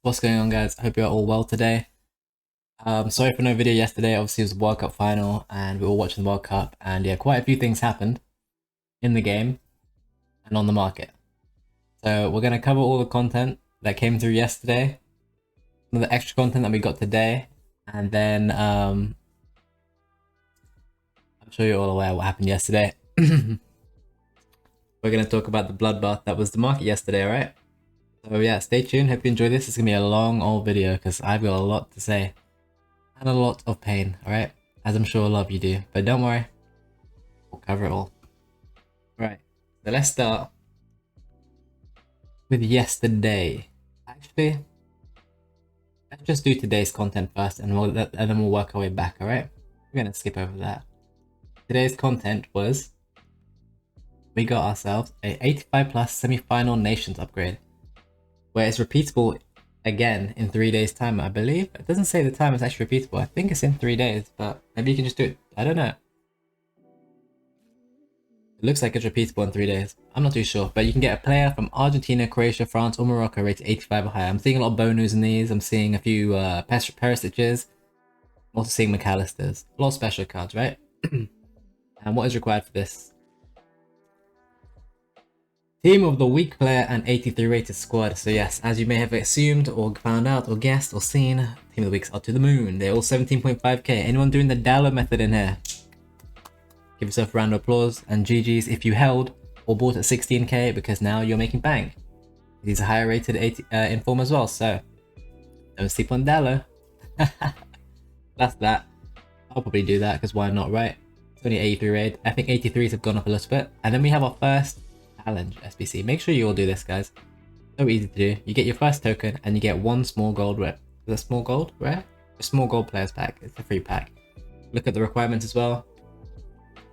What's going on, guys? I hope you're all well today. Sorry for no video yesterday. Obviously, it was the World Cup final and we were watching the World Cup, and yeah, quite a few things happened in the game and on the market. So we're going to cover all the content that came through yesterday, some of the extra content that we got today, and then I'm sure you're all aware what happened yesterday. We're going to talk about the bloodbath that was the market yesterday, alright? So yeah, stay tuned. Hope you enjoy this. It's going to be a long old video because I've got a lot to say. And a lot of pain, alright? As I'm sure a lot of you do. But don't worry, we'll cover it all. Right, so let's start with yesterday. Actually, let's just do today's content first and then we'll work our way back, alright? We're gonna skip over that. Today's content was we got ourselves a 85 plus semi-final nations upgrade, where it's repeatable again in 3 days time, I believe. It doesn't say the time is actually repeatable. I think it's in 3 days, but maybe you can just do it. I don't know. It looks like it's repeatable in 3 days. I'm not too sure, but you can get a player from Argentina, Croatia, France, or Morocco rated 85 or higher. I'm seeing a lot of Bonus in these. I'm seeing a few Perisic's. I'm also seeing McAllister's. A lot of special cards, right? And what is required for this? Team of the week player and 83 rated squad. So yes, as you may have assumed or found out or guessed or seen, Team of the Weeks are to the moon. They're all 17.5k. Anyone doing the Dallo method in here? Give yourself a round of applause and GG's if you held or bought at 16k, because now you're making bank. These are higher rated inform as well, so don't sleep on Dallo. That's that. I'll probably do that because why not, right? It's only 83 raid. I think 83s have gone up a little bit. And then we have our first challenge SBC. Make sure you all do this, guys. So easy to do. You get your first token and you get one small gold rare. Is that small gold rare? A small gold players pack. It's a free pack. Look at the requirements as well.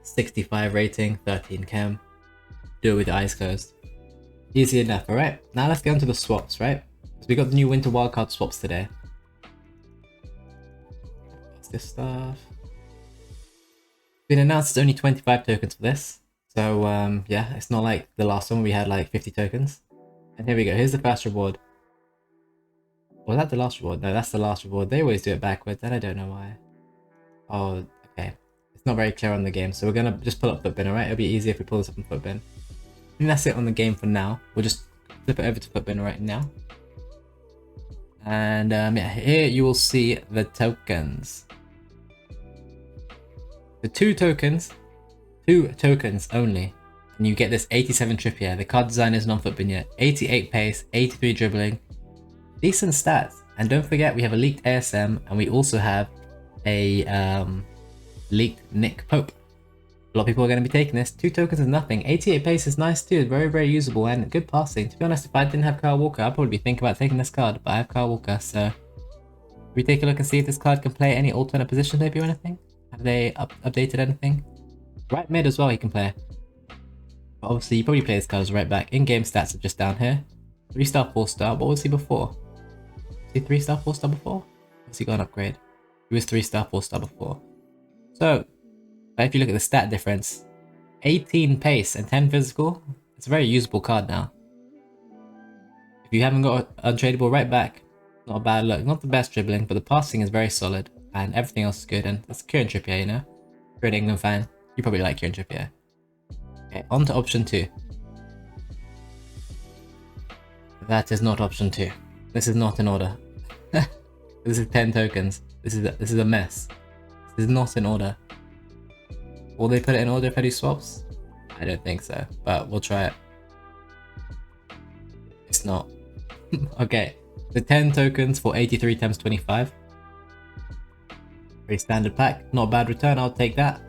65 rating, 13 chem. Do it with your eyes closed. Easy enough, alright? Now let's get on to the swaps, right? So we got the new winter wildcard swaps today. What's this stuff? Been announced it's only 25 tokens for this. So yeah, it's not like the last one we had like 50 tokens. And here we go, here's the first reward. Was that the last reward? No, that's the last reward. They always do it backwards and I don't know why. Oh, okay. It's not very clear on the game, so we're gonna just pull up Footbin, alright? It'll be easier if we pull this up in Footbin. I think that's it on the game for now. We'll just flip it over to Footbin right now. And yeah, here you will see the tokens. The two tokens only, and you get this 87 Trippier. The card design is non-Footbin yet. 88 pace, 83 dribbling, decent stats. And don't forget, we have a leaked ASM, and we also have a leaked Nick Pope. A lot of people are going to be taking this. 2 tokens is nothing. 88 pace is nice too. Very, very usable and good passing. To be honest, if I didn't have Kyle Walker, I'd probably be thinking about taking this card, but I have Kyle Walker, so we take a look and see if this card can play any alternate position maybe or anything. Have they updated anything? Right mid as well he can play. But obviously you probably play this card as right back. In-game stats are just down here. 3-star, 4-star. What was he before? Was he 3-star, 4-star before? Has he got an upgrade? He was 3-star, 4-star before. So, if you look at the stat difference, 18 pace and 10 physical, it's a very usable card now. If you haven't got an untradeable right back, not a bad look. Not the best dribbling, but the passing is very solid. And everything else is good. And it's Kieran Trippier, you know? If you're an England fan, you probably like Kieran Trippier. Okay, on to option 2. That is not option 2. This is not in order. This is 10 tokens. This is a mess. This is not in order. Will they put it in order if I do swaps? I don't think so, but we'll try it. It's not. Okay, the 10 tokens for 83 times 25. Very standard pack. Not a bad return, I'll take that.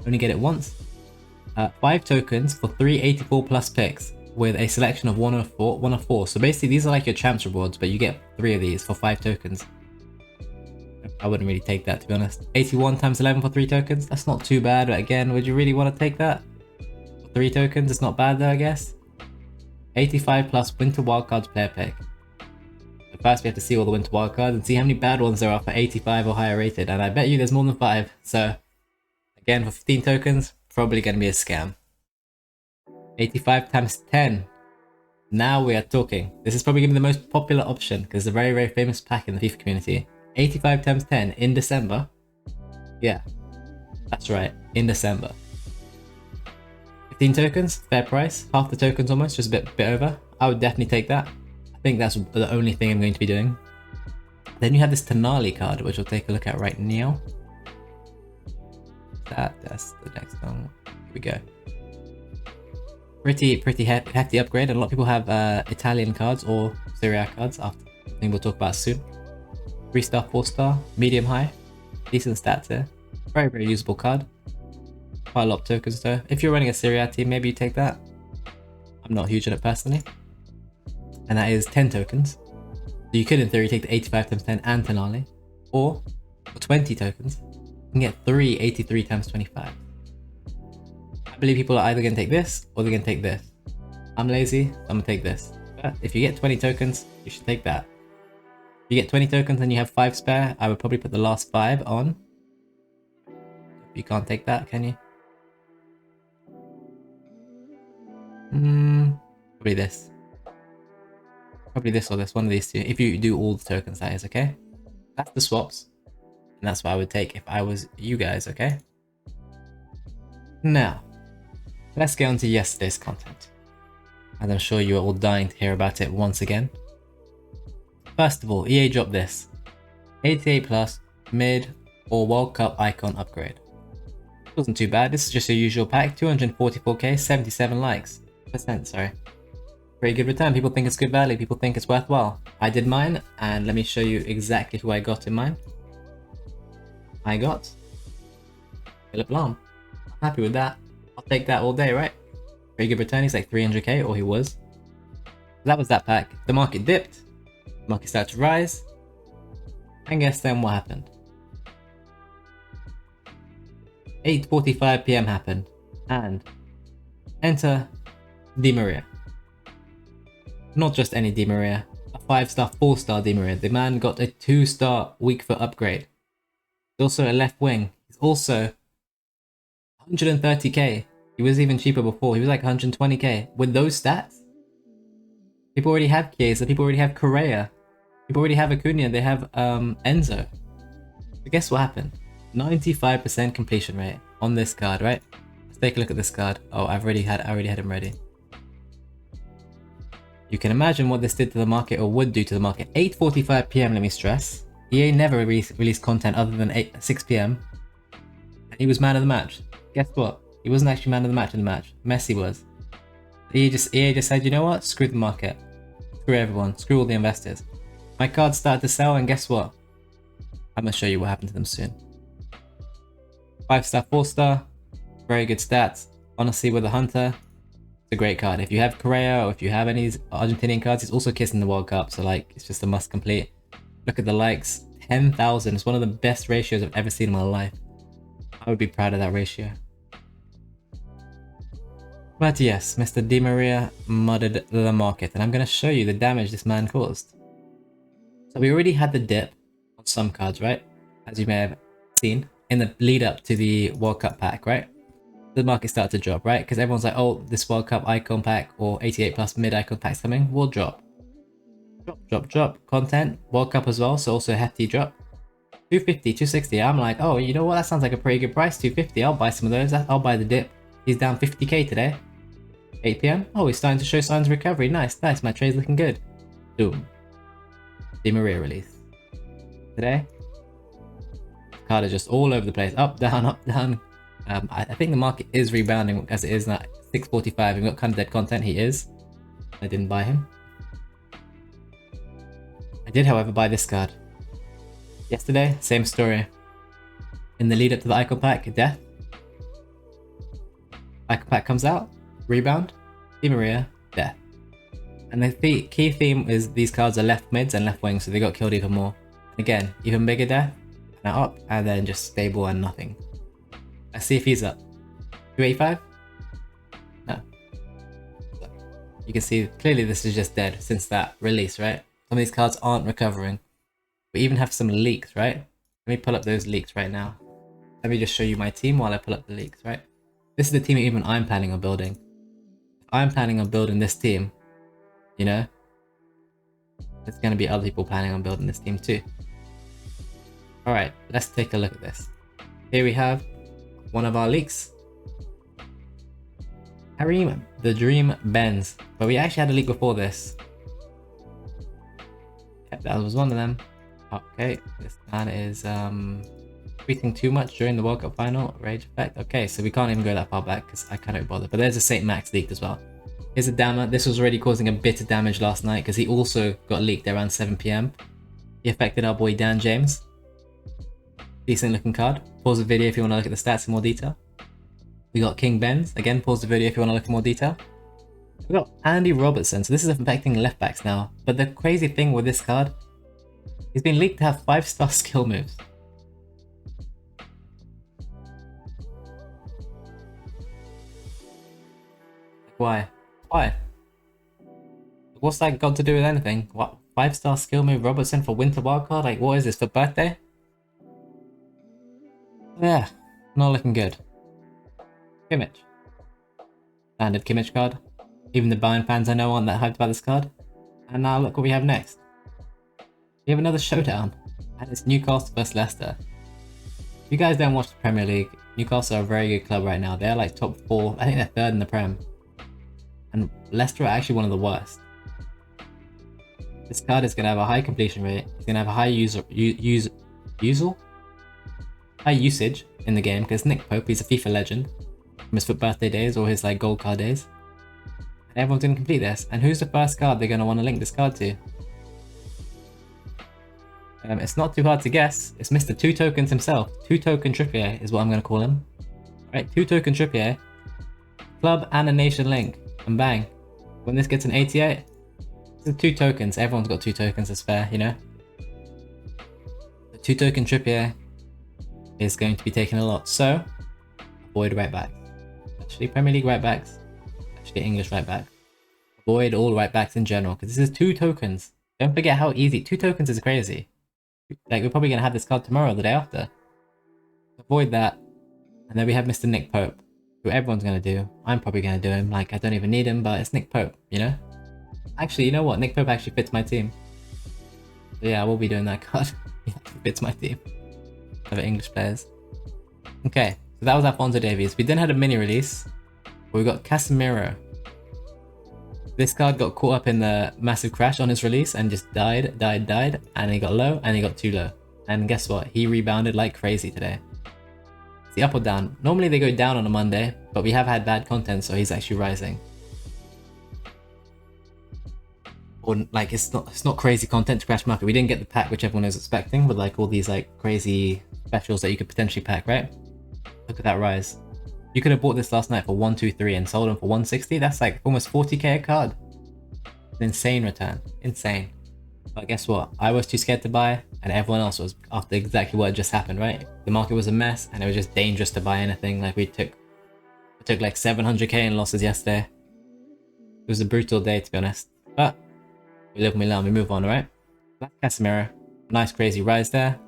Only get it once. 5 tokens for 384 plus picks with a selection of 1 of 4. So basically these are like your champs rewards, but you get 3 of these for 5 tokens. I wouldn't really take that, to be honest. 81 times 11 for 3 tokens. That's not too bad, but again, would you really want to take that? For 3 tokens, it's not bad though, I guess. 85 plus winter wildcards player pick. But first we have to see all the winter wildcards and see how many bad ones there are for 85 or higher rated. And I bet you there's more than 5. So again, for 15 tokens, probably going to be a scam. 85 times 10. Now we are talking. This is probably going to be the most popular option because it's a very, very famous pack in the FIFA community. 85 times 10 in December. Yeah, that's right, in December. 15 tokens, fair price. Half the tokens almost, just a bit over. I would definitely take that. I think that's the only thing I'm going to be doing. Then you have this Tonali card, which we'll take a look at right now. That's the next one. Here we go. Pretty hefty upgrade. And a lot of people have Italian cards or Serie A cards. After I think we'll talk about soon. 3-star, 4-star, medium high. Decent stats here. Very, very usable card. Quite a lot of tokens though. If you're running a Serie A team, maybe you take that. I'm not huge on it personally. And that is 10 tokens. So you could in theory take the 85 times 10 and Tonali. Or for 20 tokens, you can get 3 83 times 25. I believe people are either going to take this or they're going to take this. I'm lazy, so I'm going to take this. But if you get 20 tokens, you should take that. If you get 20 tokens and you have 5 spare, I would probably put the last 5 on. You can't take that, can you? Probably this. Probably this or this, one of these two. If you do all the tokens, that is, okay? That's the swaps. And that's what I would take if I was you guys, okay? Now, let's get on to yesterday's content. And I'm sure you are all dying to hear about it once again. First of all, EA dropped this. 88 plus, mid, or World Cup icon upgrade. It wasn't too bad, this is just a usual pack, 244k, 77 likes. Sorry. Pretty good return. People think it's good value. People think it's worthwhile. I did mine, and let me show you exactly who I got in mine. I got Philipp Lahm. I'm happy with that. I'll take that all day, right? Pretty good return. He's like 300k, or he was. That was that pack. The market dipped. The market started to rise. And guess then what happened? 8:45 PM happened, and enter Di Maria. Not just any Di Maria, a 5-star, 4-star Di Maria. The man got a 2-star weak foot upgrade. He's also a left wing. He's also 130k. He was even cheaper before. He was like 120k. With those stats, people already have Chiesa, people already have Correa, people already have Acuna, they have Enzo. But guess what happened? 95% completion rate on this card, right? Let's take a look at this card. Oh, I already had him ready. You can imagine what this did to the market, or would do to the market. 8:45 PM, let me stress. EA never released content other than 6 PM. And he was man of the match. Guess what? He wasn't actually man of the match in the match. Messi was. EA just said, you know what? Screw the market. Screw everyone. Screw all the investors. My cards started to sell, and guess what? I'm going to show you what happened to them soon. 5-star, 4-star. Very good stats. Honestly, with the Hunter, it's a great card. If you have Correa or if you have any Argentinian cards, he's also kissing the World Cup, so like it's just a must complete. Look at the likes, 10,000. It's one of the best ratios I've ever seen in my life. I would be proud of that ratio. But yes, Mr. Di Maria mudded the market, and I'm going to show you the damage this man caused. So we already had the dip on some cards, right? As you may have seen in the lead up to the World Cup pack, right? The market started to drop, right? Because everyone's like, oh, this World Cup icon pack or 88 plus mid icon pack's coming, will drop. Drop. Content, World Cup as well, so also a hefty drop. 250, 260. I'm like, oh, you know what? That sounds like a pretty good price. 250. I'll buy some of those. I'll buy the dip. He's down 50k today. 8 PM. Oh, he's starting to show signs of recovery. Nice. My trade's looking good. Boom. Di Maria release. Today, card is just all over the place. Up, down. I think the market is rebounding as it is now. 6:45. We've got kind of dead content. He is. I didn't buy him. I did, however, buy this card. Yesterday, same story. In the lead up to the icon pack, death. Icon pack comes out, rebound, Di Maria, death. And the key theme is these cards are left mids and left wings, so they got killed even more. Again, even bigger death, now up, and then just stable and nothing. Let's see if he's up. 285? No. You can see clearly this is just dead since that release, right? Some of these cards aren't recovering. We even have some leaks, right? Let me pull up those leaks right now. Let me just show you my team while I pull up the leaks, right? This is the team even I'm planning on building. If I'm planning on building this team, you know? There's going to be other people planning on building this team too. Alright, let's take a look at this. Here we have one of our leaks. Kareem, the Dream Benz. But we actually had a leak before this. Yep, that was one of them. Okay, this man is tweeting too much during the World Cup final. Rage effect. Okay, so we can't even go that far back because I cannot bother. But there's a St. Max leaked as well. Here's a Dammer. This was already causing a bit of damage last night because he also got leaked around 7 PM. He affected our boy Dan James. Decent looking card. Pause the video if you want to look at the stats in more detail. We got King Benz. Again, pause the video if you want to look in more detail. We got Andy Robertson. So this is affecting left backs now. But the crazy thing with this card, he's been leaked to have 5-star skill moves. Why? Why? What's that got to do with anything? What? 5-star skill move Robertson for Winter Wildcard? Like, what is this, for birthday? Yeah, not looking good. Kimmich. Standard Kimmich card. Even the Bayern fans I know aren't that hyped about this card. And now look what we have next. We have another showdown. And it's Newcastle vs Leicester. If you guys don't watch the Premier League, Newcastle are a very good club right now. They're like top 4. I think they're 3rd in the Prem. And Leicester are actually one of the worst. This card is going to have a high completion rate. It's going to have a high high usage in the game because Nick Pope, he's a FIFA legend from his birthday days or his like gold card days. And everyone's going to complete this. And who's the first card they're going to want to link this card to? It's not too hard to guess. It's Mr. 2 Tokens himself. 2 Token Trippier is what I'm going to call him. Right, 2 Token Trippier. Club and a nation link. And bang. When this gets an 88, it's 2 tokens. Everyone's got 2 tokens, that's fair, you know? The 2 Token Trippier is going to be taking a lot. So, avoid right backs. Actually, Premier League right backs. Actually, English right back. Avoid all right backs in general, because this is 2 tokens. Don't forget how easy. 2 tokens is crazy. Like, we're probably going to have this card tomorrow or the day after. Avoid that. And then we have Mr. Nick Pope, who everyone's going to do. I'm probably going to do him. Like, I don't even need him, but it's Nick Pope, you know? Actually, you know what? Nick Pope actually fits my team. So yeah, I will be doing that card. He actually fits my team. Of English players. Okay, so that was Alphonso Davies. We then had a mini release where we got Casemiro. This card got caught up in the massive crash on his release and just died, and he got low and he got too low. And guess what? He rebounded like crazy today. Is he up or down? Normally they go down on a Monday, but we have had bad content, so he's actually rising. Or like it's not crazy content to crash market. We didn't get the pack which everyone was expecting with like all these like crazy specials that you could potentially pack, right? Look at that rise. You could have bought this last night for 123 and sold them for 160. That's like almost 40k a card. An insane return. Insane. But guess what? I was too scared to buy, and everyone else was after exactly what had just happened, right? The market was a mess, and it was just dangerous to buy anything. Like we took like 700k in losses yesterday. It was a brutal day, to be honest. But we live and we learn. We move on, right? That's Casemiro. Nice crazy rise there.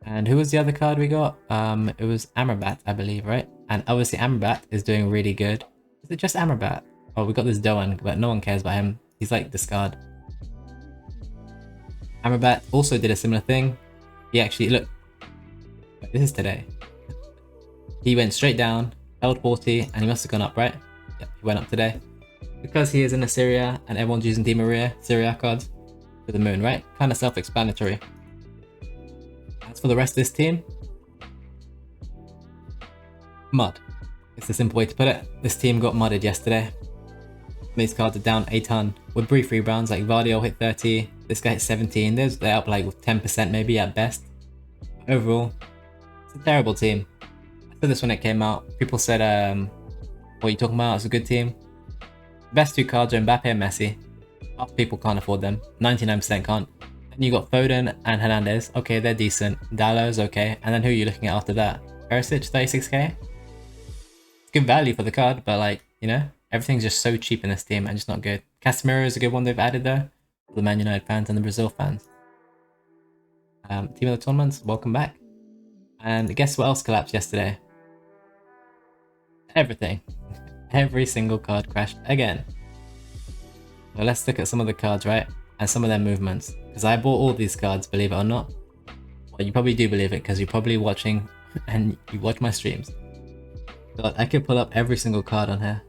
And who was the other card we got? It was Amrabat, I believe, right? And obviously Amrabat is doing really good. Is it just Amrabat? Oh, we got this Doan, but no one cares about him. He's like discard. Amrabat also did a similar thing. He actually, look, this is today. He went straight down, held 40, and he must have gone up, right? Yep, he went up today. Because he is in a Syria and everyone's using Di Maria, Syria cards for the moon, right? Kind of self-explanatory. As for the rest of this team, mud. It's the simple way to put it. This team got mudded yesterday. These cards are down a ton with brief rebounds, like Vardiol hit 30, this guy hit 17, they're up like 10% maybe at best. Overall, it's a terrible team. I said this when it came out. People said, what are you talking about? It's a good team. The best 2 cards are Mbappe and Messi. Half people can't afford them, 99% can't. Then you got Foden and Hernandez. Okay, they're decent. Dalot's okay. And then who are you looking at after that? Perisic, 36k? It's good value for the card, but like, you know, everything's just so cheap in this team and just not good. Casemiro is a good one they've added though. For the Man United fans and the Brazil fans. Team of the tournaments, welcome back. And guess what else collapsed yesterday? Everything. Every single card crashed again. So let's look at some of the cards, right? And some of their movements. Because I bought all these cards, believe it or not. Well, you probably do believe it because you're probably watching and you watch my streams. God, I could pull up every single card on here.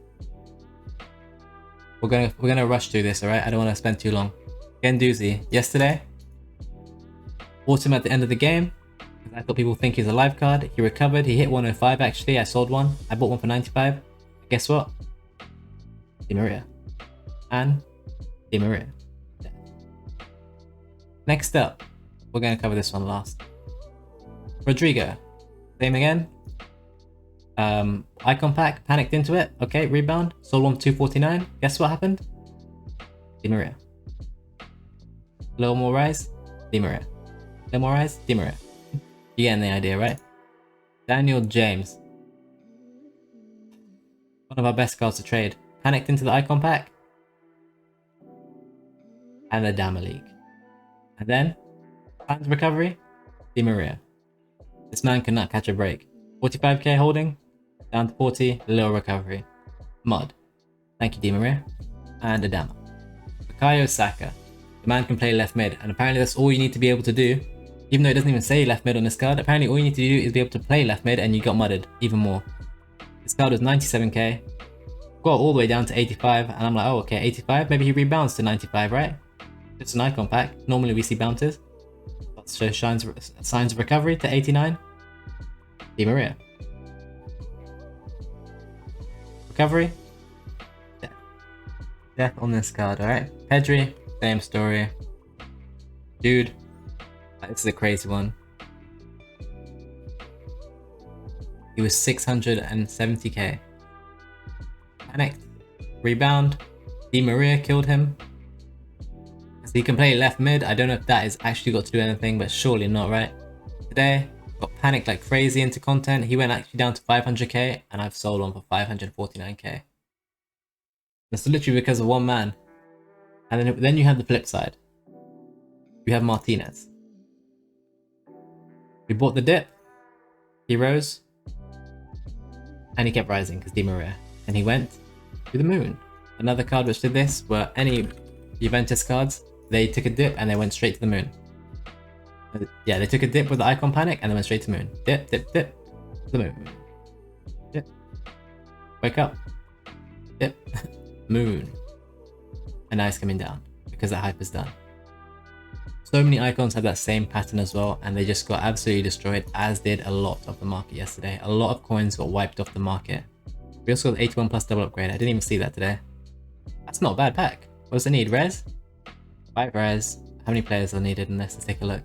We're gonna rush through this, alright? I don't want to spend too long. Guendouzi, yesterday. Bought him at the end of the game. I thought people think he's a live card. He recovered. He hit 105 actually. I sold one. I bought one for 95. Guess what? Di Maria. And Di Maria. Next up, we're going to cover this one last. Rodrigo. Same again. Icon pack. Panicked into it. Okay, rebound. Sold one for 249. Guess what happened? Di Maria. A little more rise. Di Maria. A little more rise. Di Maria. You getting the idea, right? Daniel James. One of our best cards to trade. Panicked into the icon pack. And the Dama League. And then, fans recovery, Di Maria. This man cannot catch a break. 45k holding, down to 40, little recovery. Mod. Thank you, Di Maria. And Adama. Bukayo Saka. The man can play left mid, and apparently that's all you need to be able to do. Even though it doesn't even say left mid on this card, apparently all you need to do is be able to play left mid and you got mudded even more. This card was 97k, got all the way down to 85 and I'm like, oh okay, 85, maybe he rebounds to 95, right? It's an icon pack, normally we see bounces. Let's show signs of recovery to 89. Di Maria. Recovery. Death on this card, alright? Pedri, same story. Dude. This is a crazy one. He was 670k. Panicked. Rebound. Di Maria killed him. So he can play left mid. I don't know if that is actually got to do anything, but surely not, right? Today, got panicked like crazy into content. He went actually down to 500k, and I've sold one for 549k. That's literally because of one man. And then you have the flip side. You have Martinez. We bought the dip, he rose, and he kept rising because Di Maria. And he went to the moon. Another card which did this were any Juventus cards, they took a dip and they went straight to the moon. Yeah, they took a dip with the icon panic and they went straight to the moon. Dip, dip, dip, to the moon. Dip. Wake up. Dip. Moon. And now it's coming down because that hype is done. So many icons have that same pattern as well, and they just got absolutely destroyed, as did a lot of the market yesterday. A lot of coins got wiped off the market. We also got the 81 plus double upgrade. I didn't even see that today. That's not a bad pack. What does it need? Res? 5 res. How many players are needed in this? Let's take a look.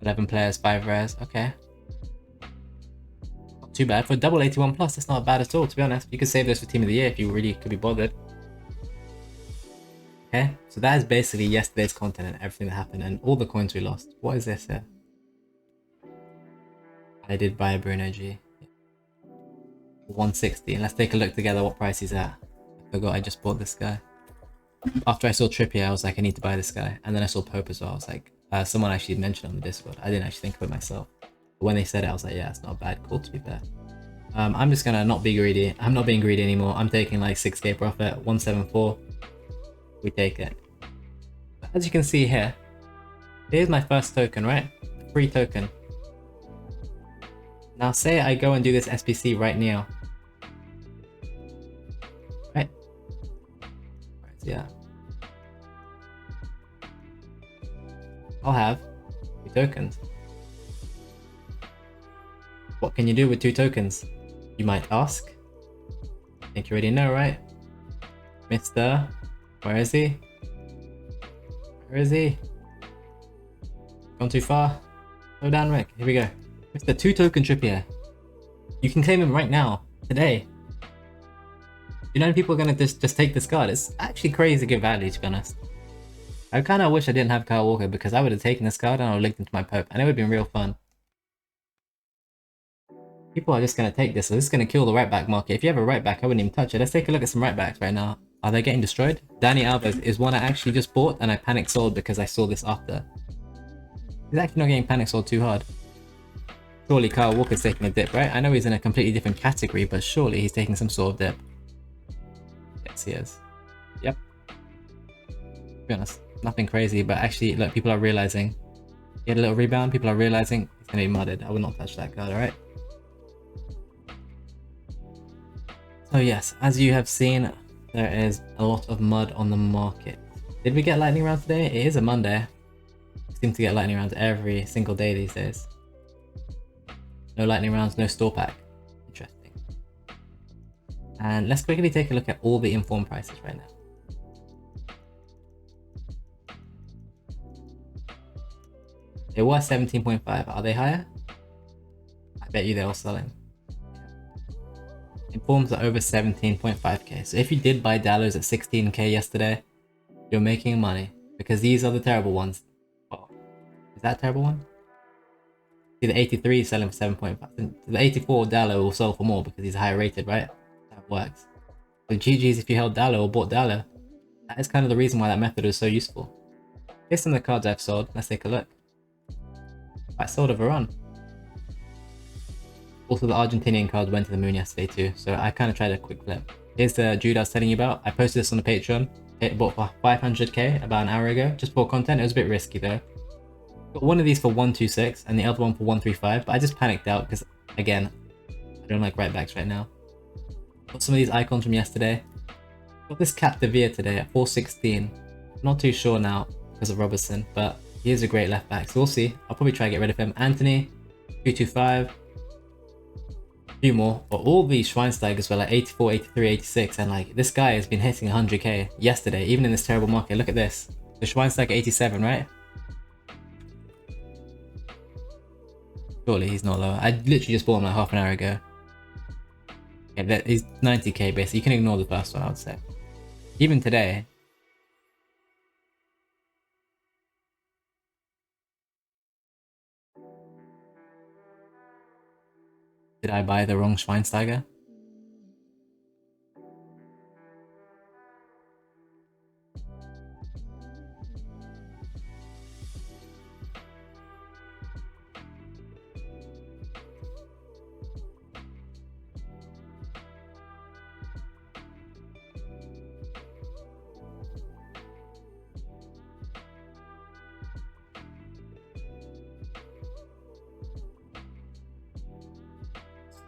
11 players, 5 res. Okay. Not too bad. For double 81 plus, that's not bad at all, to be honest. You could save this for Team of the Year if you really could be bothered. Okay, so that is basically yesterday's content and everything that happened and all the coins we lost. What is this here? I did buy a Bruno G. 160. And let's take a look together what price he's at. I forgot I just bought this guy. After I saw Trippier, I was like, I need to buy this guy. And then I saw Pope as well. I was like, someone actually mentioned on the Discord. I didn't actually think of it myself. But when they said it, I was like, yeah, it's not a bad call to be fair. I'm just gonna not be greedy. I'm not being greedy anymore. I'm taking like 6k profit, 174. We take it. As you can see here, here's my first token, right? Free token. Now say I go and do this SBC right now. Right? Yeah. I'll have 2 tokens. What can you do with 2 tokens? You might ask. I think you already know, right? Mr. Where is he? Where is he? Gone too far? Slow down, Rick. Here we go. Mr. 2 token Trippier. You can claim him right now. Today. You know people are gonna just take this card. It's actually crazy good value, to be honest. I kinda wish I didn't have Kyle Walker because I would have taken this card and I would have linked into my Pope and it would have been real fun. People are just gonna take this, so this is gonna kill the right back market. If you have a right back, I wouldn't even touch it. Let's take a look at some right backs right now. Are they getting destroyed? Dani Alves is one I actually just bought and I panic sold because I saw this after. He's actually not getting panic sold too hard. Surely Kyle Walker's taking a dip, right? I know he's in a completely different category, but surely he's taking some sort of dip. Yes, he is. Yep. To be honest, nothing crazy, but actually, look, people are realizing. He had a little rebound, people are realizing he's gonna be mudded. I would not touch that card, alright? So yes, as you have seen, there is a lot of mud on the market. Did we get lightning round today? It is a Monday. We seem to get lightning rounds every single day these days. No lightning rounds, no store pack. Interesting. And let's quickly take a look at all the informed prices right now. It was 17.5. Are they higher? I bet you they're all selling. Informs are over 17.5k. So if you did buy Dallos at 16k yesterday, you're making money because these are the terrible ones. Oh, is that a terrible one? See, the 83 is selling for 7.5. The 84 Dallo will sell for more because he's higher rated, right? That works. So GG's if you held Dallo or bought Dallo. That is kind of the reason why that method is so useful. Here's some of the cards I've sold. Let's take a look. I sold a Varane. Also, the Argentinian card went to the moon yesterday too, so I kind of tried a quick flip. Here's the Jude I was telling you about. I posted this on the Patreon. It bought for 500k about an hour ago, just for content. It was a bit risky though. Got one of these for 126 and the other one for 135, but I just panicked out because, again, I don't like right backs right now. Got some of these icons from yesterday. Got this Capdevere today at 416. Not too sure now because of Robertson, but he is a great left back, so we'll see. I'll probably try to get rid of him. Anthony, 225. A few more. But all these Schweinsteigers were like 84, 83, 86, and like this guy has been hitting 100k yesterday, even in this terrible market. Look at this. The Schweinsteiger 87, right? Surely he's not lower. I literally just bought him like half an hour ago. Yeah, he's 90k basically. You can ignore the first one, I would say. Even today. Did I buy the wrong Schweinsteiger?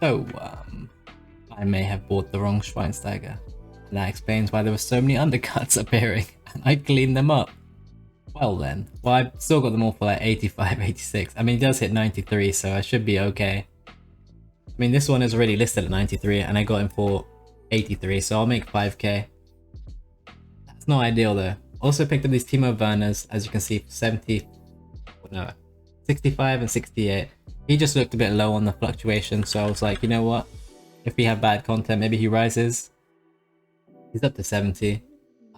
So, I may have bought the wrong Schweinsteiger. And that explains why there were so many undercuts appearing, and I cleaned them up. Well then, well I've still got them all for like 85, 86. I mean, it does hit 93, so I should be okay. I mean, this one is already listed at 93, and I got him for 83, so I'll make 5k. That's not ideal though. Also picked up these Timo Werners, as you can see, for 70, no, 65 and 68. He just looked a bit low on the fluctuation, so I was like, you know what? If we have bad content, maybe he rises. He's up to 70.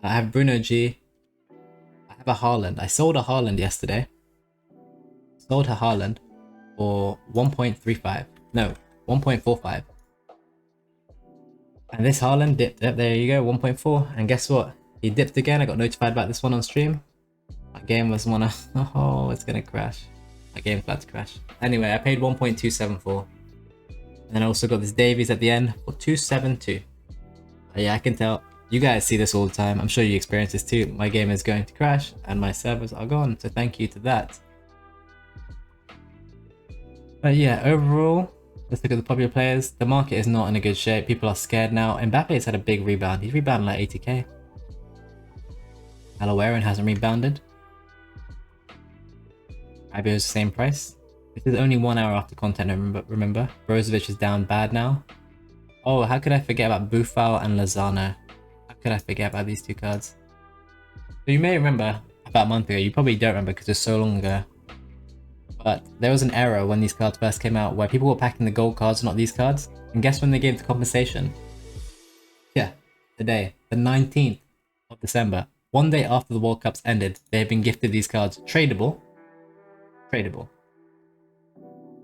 I have Bruno G. I have a Haaland. I sold a Haaland yesterday. Sold a Haaland for 1.35. No, 1.45. And this Haaland dipped. Yep, there you go, 1.4. And guess what? He dipped again. I got notified about this one on stream. My game was one of... Oh, it's gonna crash. My game's about to crash. Anyway, I paid 1.274. And then I also got this Davies at the end for 272. Yeah, I can tell. You guys see this all the time. I'm sure you experience this too. My game is going to crash and my servers are gone. So thank you to that. But yeah, overall, let's look at the popular players. The market is not in a good shape. People are scared now. Mbappe's had a big rebound. He's rebounded like 80k. Alawarin hasn't rebounded. Rabio's the same price. This is only 1 hour after content, remember. Brozovic is down bad now. Oh, how could I forget about Buffal and Lozano? How could I forget about these two cards? So you may remember about a month ago. You probably don't remember because it's so long ago. But there was an era when these cards first came out where people were packing the gold cards, not these cards. And guess when they gave the compensation? Yeah, today, the 19th of December. 1 day after the World Cups ended, they have been gifted these cards. Tradable. Tradable.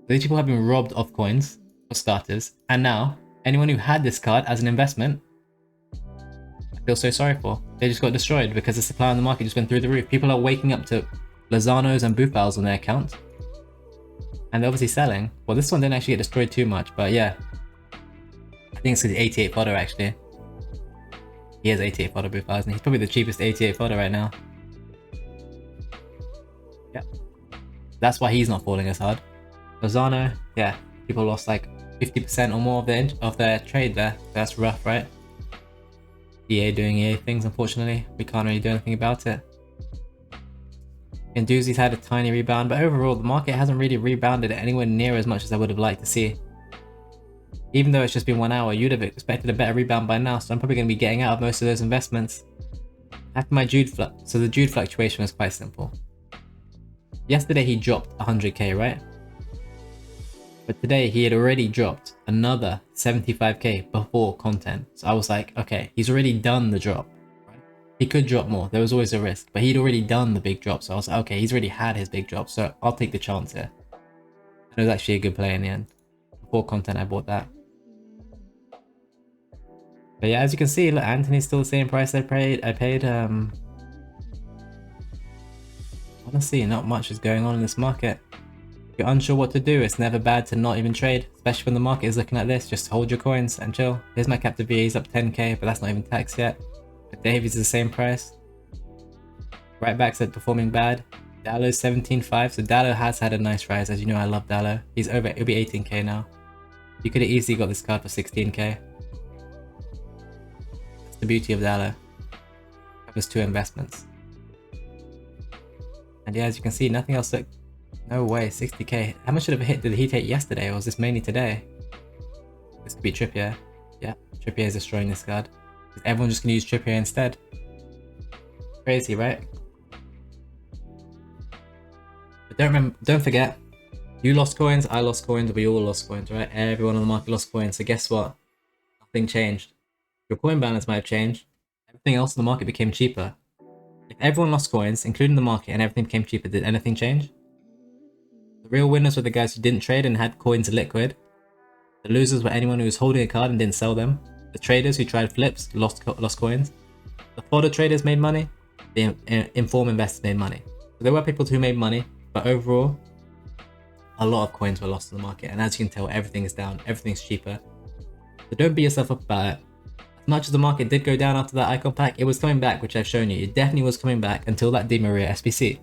These people have been robbed of coins, for starters. And now, anyone who had this card as an investment, I feel so sorry for. They just got destroyed because the supply on the market just went through the roof. People are waking up to Lozanos and Buffals on their account. And they're obviously selling. Well, this one didn't actually get destroyed too much, but yeah. I think it's because 88 fodder actually. He has 88 fodder booth files, and he's probably the cheapest 88 fodder right now. Yeah. That's why he's not falling as hard. Lozano, yeah, people lost like 50% or more of their trade there. That's rough, right? EA doing EA things, unfortunately. We can't really do anything about it. Guendouzi's had a tiny rebound, but overall the market hasn't really rebounded anywhere near as much as I would have liked to see. Even though it's just been 1 hour, you'd have expected a better rebound by now, so I'm probably going to be getting out of most of those investments. After my Jude so the Jude fluctuation was quite simple. Yesterday he dropped 100k, right? But today he had already dropped another 75k before content. So I was like, okay, he's already done the drop. He could drop more, there was always a risk, but he'd already done the big drop. So I was like, okay, he's already had his big drop, so I'll take the chance here. And it was actually a good play in the end. Before content, I bought that. But yeah, as you can see, look, Anthony's still the same price I paid. Honestly, not much is going on in this market. If you're unsure what to do, it's never bad to not even trade, especially when the market is looking like this. Just hold your coins and chill. Here's my captive VA, he's up 10k, but that's not even taxed yet. But Davies is the same price. Right backs are performing bad. Dallow's 17.5, so Dallow has had a nice rise. As you know, I love Dallow. He's over, it'll be 18k now. You could have easily got this card for 16k. That's the beauty of Dallow. Covers 2 investments. And yeah, as you can see, nothing else looked... No way, 60k. How much of a hit did he take yesterday, or was this mainly today? This could be Trippier. Yeah, Trippier is destroying this card. Is everyone just gonna use Trippier instead? Crazy, right? But don't forget, you lost coins, I lost coins, we all lost coins, right? Everyone on the market lost coins, so guess what? Nothing changed. Your coin balance might have changed. Everything else in the market became cheaper. If everyone lost coins, including the market, and everything became cheaper, did anything change? The real winners were the guys who didn't trade and had coins liquid. The losers were anyone who was holding a card and didn't sell them. The traders who tried flips lost coins. The fodder traders made money. The informed investors made money. So there were people who made money, but overall, a lot of coins were lost in the market. And as you can tell, everything is down. Everything's cheaper. So don't beat yourself up about it. As much as the market did go down after that icon pack, it was coming back, which I've shown you. It definitely was coming back until that Di Maria SBC.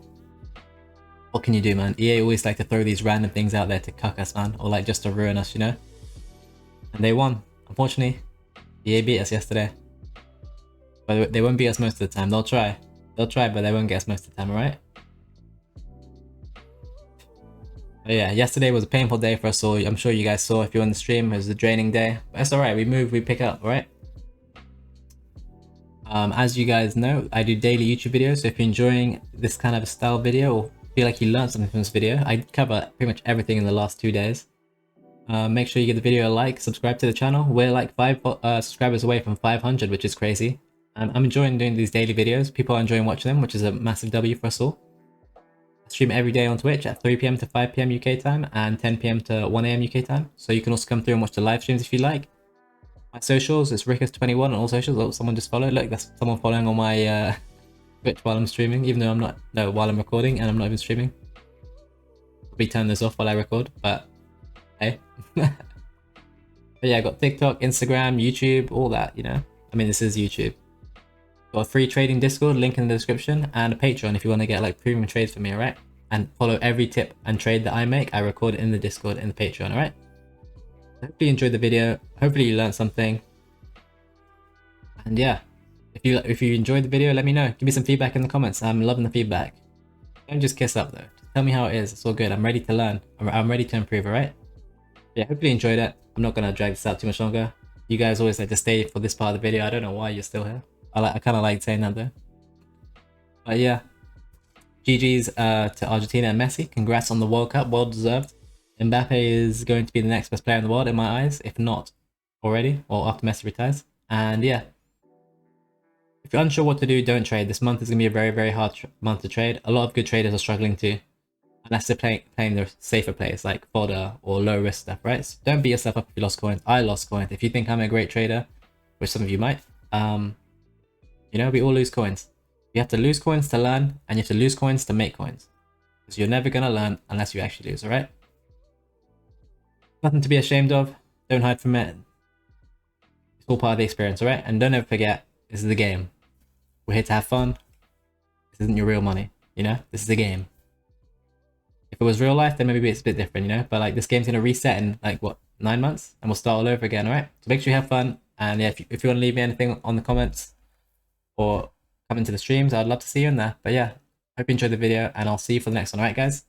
What can you do, man? EA always like to throw these random things out there to cuck us, man. Or like just to ruin us, you know? And they won. Unfortunately, EA beat us yesterday. But they won't beat us most of the time. They'll try. They'll try, but they won't get us most of the time, alright? But yeah, yesterday was a painful day for us all. I'm sure you guys saw if you're on the stream. It was a draining day. But it's alright. We move, we pick up, alright? As you guys know, I do daily YouTube videos. So if you're enjoying this kind of style video or feel like you learned something from this video, I cover pretty much everything in the last 2 days. Make sure you give the video a like, subscribe to the channel. We're like 5 subscribers away from 500, which is crazy. I'm enjoying doing these daily videos. People are enjoying watching them, which is a massive W for us all. I stream every day on Twitch at 3 PM to 5 PM UK time and 10 PM to 1 AM UK time. So you can also come through and watch the live streams if you like. My socials, it's Rickus21 on all socials. Oh, someone just followed. Look, that's someone following on my Twitch while I'm streaming, even though I'm not, no, while I'm recording and I'm not even streaming. Probably turn this off while I record, but hey. But yeah, I got TikTok, Instagram, YouTube, all that, you know. I mean, this is YouTube. Got a free trading Discord, link in the description, and a Patreon if you want to get like premium trades for me, alright? And follow every tip and trade that I make. I record it in the Discord in the Patreon, alright? Hopefully you enjoyed the video. Hopefully you learned something. And yeah, if you enjoyed the video, let me know. Give me some feedback in the comments. I'm loving the feedback. Don't just kiss up though. Just tell me how it is. It's all good. I'm ready to learn. I'm ready to improve, alright? Yeah, hopefully you enjoyed it. I'm not gonna drag this out too much longer. You guys always like to stay for this part of the video. I don't know why you're still here. I kind of like saying that though. But yeah, GG's to Argentina and Messi. Congrats on the World Cup. Well deserved. Mbappe is going to be the next best player in the world in my eyes, if not already, or after Messi retires. And yeah, if you're unsure what to do, don't trade. This month is going to be a very, very hard month to trade. A lot of good traders are struggling too, unless they're playing the safer plays like fodder or low risk stuff, right? So don't beat yourself up if you lost coins. I lost coins. If you think I'm a great trader, which some of you might, you know, we all lose coins. You have to lose coins to learn, and you have to lose coins to make coins. Because you're never going to learn unless you actually lose, alright? Nothing to be ashamed of. Don't hide from it. It's all part of the experience, alright? And don't ever forget, This is a game. We're here to have fun. This isn't your real money, you know? This is a game. If it was real life, then maybe it's a bit different, you know? But like this game's gonna reset in like what, 9 months? And we'll start all over again, alright? So make sure you have fun. And yeah, if you want to leave me anything on the comments or come into the streams, I'd love to see you in there. But yeah, hope you enjoyed the video and I'll see you for the next one, alright guys?